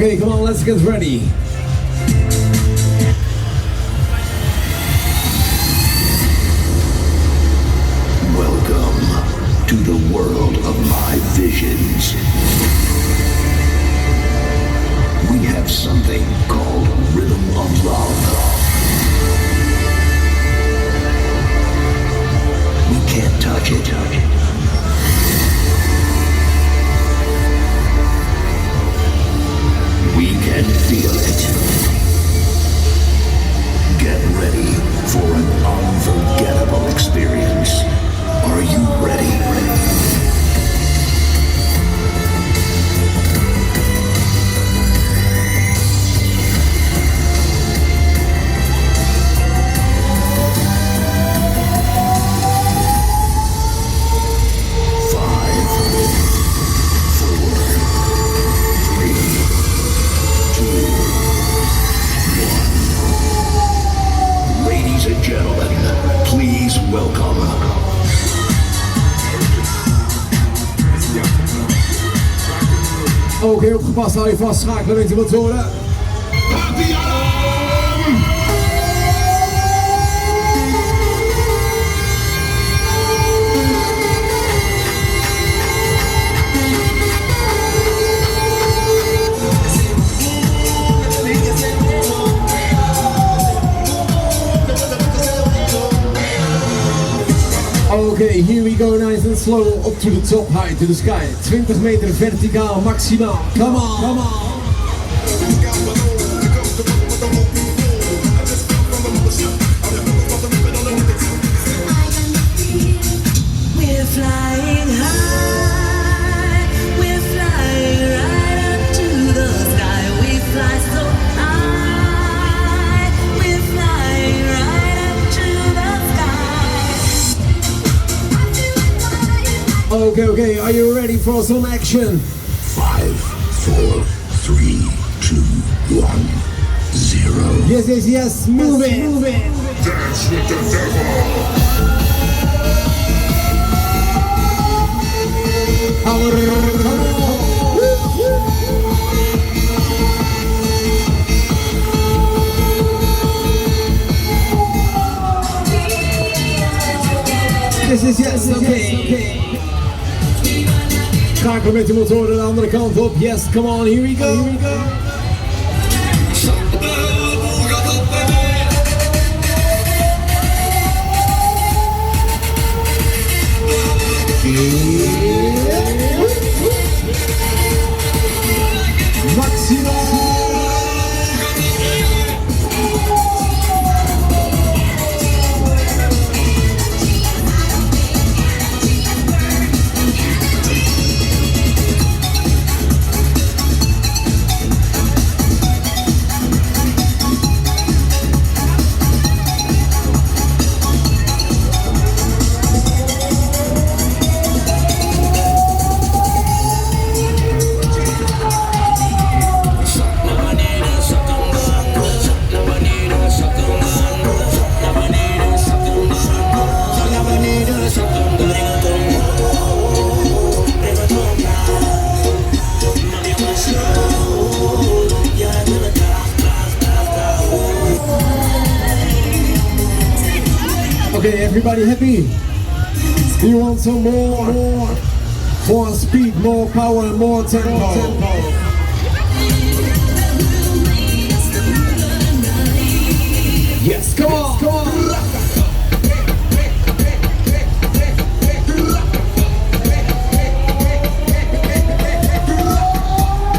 Okay, come on, let's get ready. Welcome to the world of my visions. We have something called Rhythm of Love. We can't touch it. We can feel it. Get ready for an unforgettable experience. Are you ready? Oké, opgepast, hou je vast, schakelen met die motoren. Okay, here we go, nice and slow, up to the top height, to the sky. 20 meter verticaal, maximaal. Come on, come on. We're flying high, we're flying right up to the sky. We fly so high, we're flying right up to the sky. Okay, are you ready for some action? 5, 4, 3, 2, 1, 0. Yes, move it. Dance with the devil. Yes, okay. Schakelen met de motoren de andere kant op. Yes, come on, here we go. Maximaal. Okay, everybody happy? Do you want some more speed, more power, and more tempo? Yes, come on.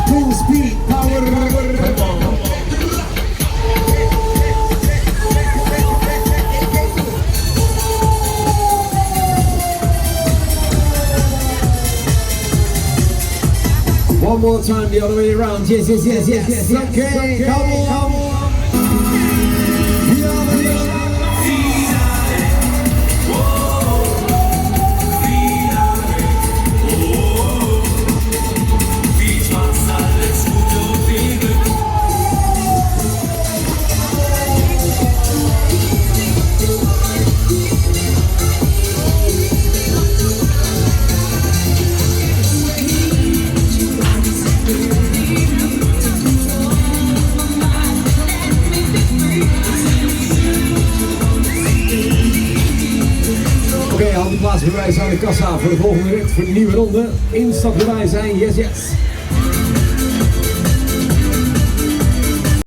Full speed, power. One more time, the other way around. Yes. Okay, come on. Oké, haal die plaatsbewijs aan de kassa voor de volgende rit, voor de nieuwe ronde. Instapbewijs zijn, yes yes.